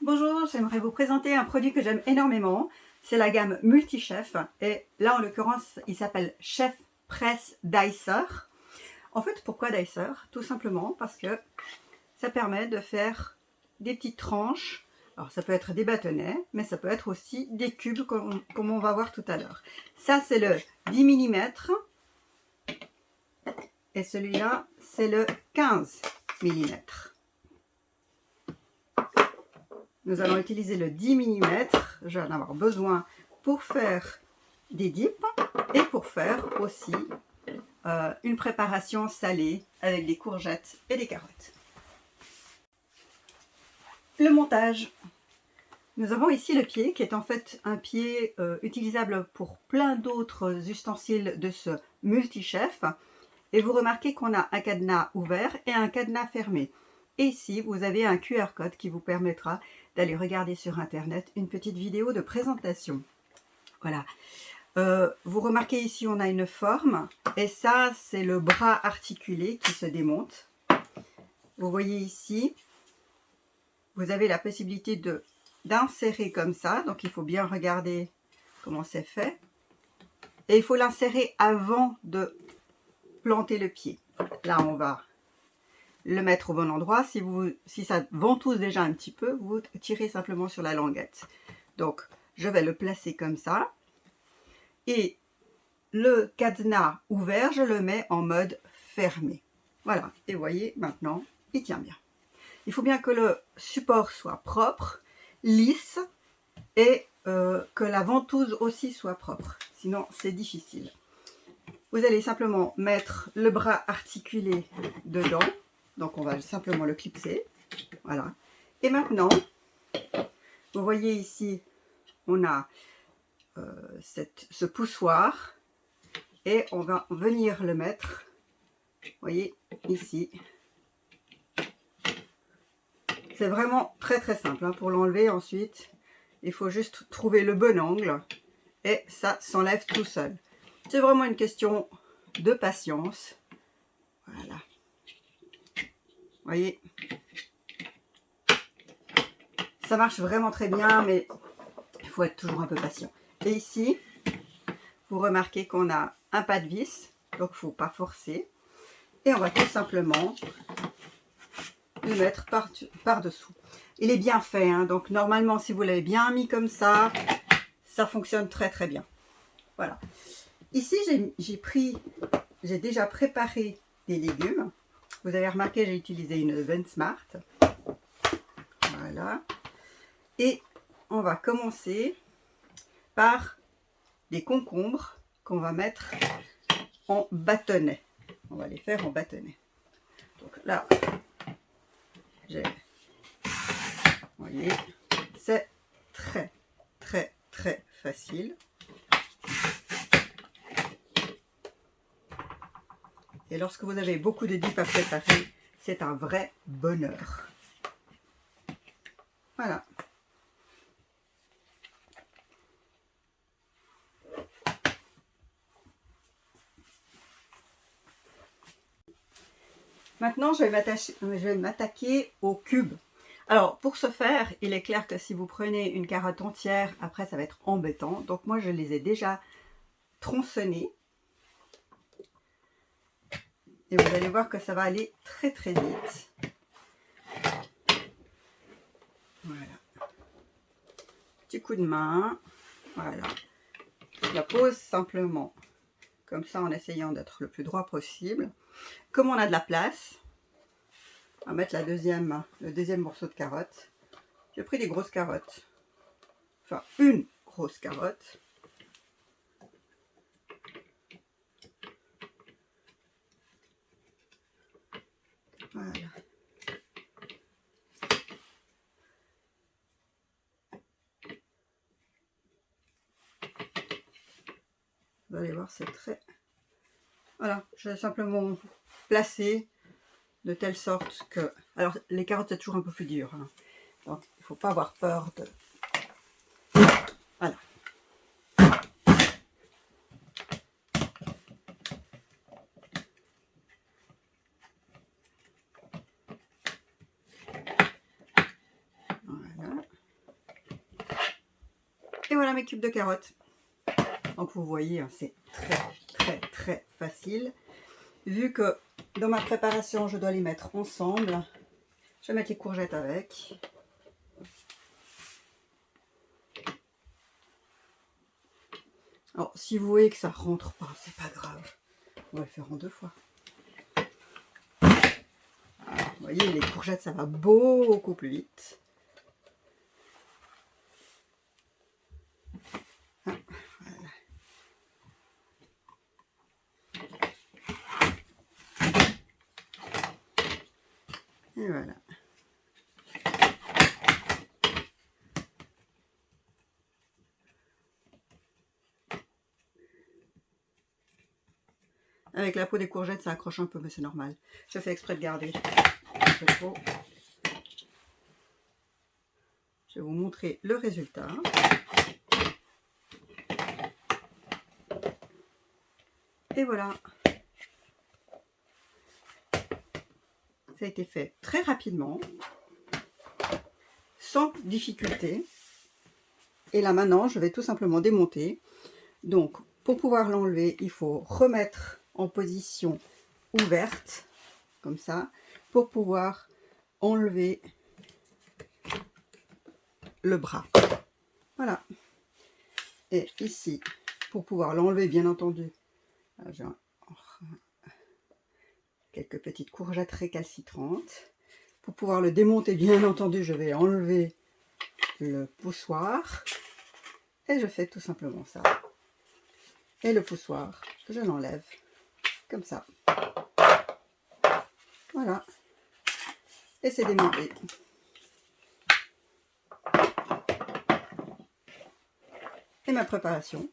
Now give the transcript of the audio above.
Bonjour, j'aimerais vous présenter un produit que j'aime énormément. C'est la gamme Multichef et là en l'occurrence il s'appelle Chef Press Dicer. En fait pourquoi Dicer? Tout simplement parce que ça permet de faire des petites tranches. Alors ça peut être des bâtonnets mais ça peut être aussi des cubes comme on va voir tout à l'heure. Ça c'est le 10 mm et celui-là c'est le 15 mm. Nous allons utiliser le 10 mm, je vais en avoir besoin pour faire des dips et pour faire aussi une préparation salée avec des courgettes et des carottes. Le montage. Nous avons ici le pied qui est en fait un pied utilisable pour plein d'autres ustensiles de ce Multichef. Et vous remarquez qu'on a un cadenas ouvert et un cadenas fermé. Et ici, vous avez un QR code qui vous permettra d'aller regarder sur Internet une petite vidéo de présentation. Voilà. Vous remarquez ici, on a une forme. Et ça, c'est le bras articulé qui se démonte. Vous voyez ici, vous avez la possibilité d'insérer comme ça. Donc, il faut bien regarder comment c'est fait. Et il faut l'insérer avant de planter le pied. Là, on va le mettre au bon endroit. Si ça ventouse déjà un petit peu, vous tirez simplement sur la languette. Donc, je vais le placer comme ça. Et le cadenas ouvert, je le mets en mode fermé. Voilà. Et vous voyez, maintenant, il tient bien. Il faut bien que le support soit propre, lisse et que la ventouse aussi soit propre. Sinon, c'est difficile. Vous allez simplement mettre le bras articulé dedans. Donc, on va simplement le clipser. Voilà. Et maintenant, vous voyez ici, on a ce poussoir. Et on va venir le mettre, vous voyez, ici. C'est vraiment très très simple. Hein. Pour l'enlever ensuite, il faut juste trouver le bon angle. Et ça s'enlève tout seul. C'est vraiment une question de patience. Voilà. Vous voyez, ça marche vraiment très bien, mais il faut être toujours un peu patient. Et ici, vous remarquez qu'on a un pas de vis, donc il ne faut pas forcer. Et on va tout simplement le mettre par-dessous. Il est bien fait, hein, donc normalement, si vous l'avez bien mis comme ça fonctionne très très bien. Voilà. Ici, j'ai déjà préparé des légumes. Vous avez remarqué, j'ai utilisé une Vensmart. Voilà. Et on va commencer par des concombres qu'on va mettre en bâtonnets. On va les faire en bâtonnets. Donc là, vous voyez, c'est très très très facile. Et lorsque vous avez beaucoup de dips à préparer, c'est un vrai bonheur. Voilà. Maintenant, je vais m'attaquer aux cubes. Alors, pour ce faire, il est clair que si vous prenez une carotte entière, après, ça va être embêtant. Donc, moi, je les ai déjà tronçonnés. Et vous allez voir que ça va aller très, très vite. Voilà. Petit coup de main. Voilà. Je la pose simplement comme ça en essayant d'être le plus droit possible. Comme on a de la place, on va mettre le deuxième morceau de carotte. J'ai pris des grosses carottes. Enfin, une grosse carotte. Voilà. Vous allez voir, c'est très... Voilà, je vais simplement placer de telle sorte que... Alors, les carottes, c'est toujours un peu plus dur. Hein. Donc, il ne faut pas avoir peur de... Voilà. Voilà. Et voilà mes cubes de carottes. Donc vous voyez, hein, c'est très facile. Vu que dans ma préparation, je dois les mettre ensemble, je vais mettre les courgettes avec. Alors, si vous voyez que ça rentre pas, c'est pas grave. On va le faire en 2 fois. Vous voyez, les courgettes, ça va beaucoup plus vite. Ah, voilà. Et voilà. Avec la peau des courgettes, ça accroche un peu, mais c'est normal. Je fais exprès de garder un peu de peau. Je vais vous montrer le résultat. Et voilà. Ça a été fait très rapidement, sans difficulté. Et là maintenant, je vais tout simplement démonter. Donc, pour pouvoir l'enlever, il faut remettre en position ouverte, comme ça, pour pouvoir enlever le bras. Voilà. Et ici, pour pouvoir l'enlever, bien entendu, j'ai quelques petites courgettes récalcitrantes. Pour pouvoir le démonter, bien entendu, je vais enlever le poussoir. Et je fais tout simplement ça. Et le poussoir, je l'enlève comme ça. Voilà. Et c'est démonté. Et ma préparation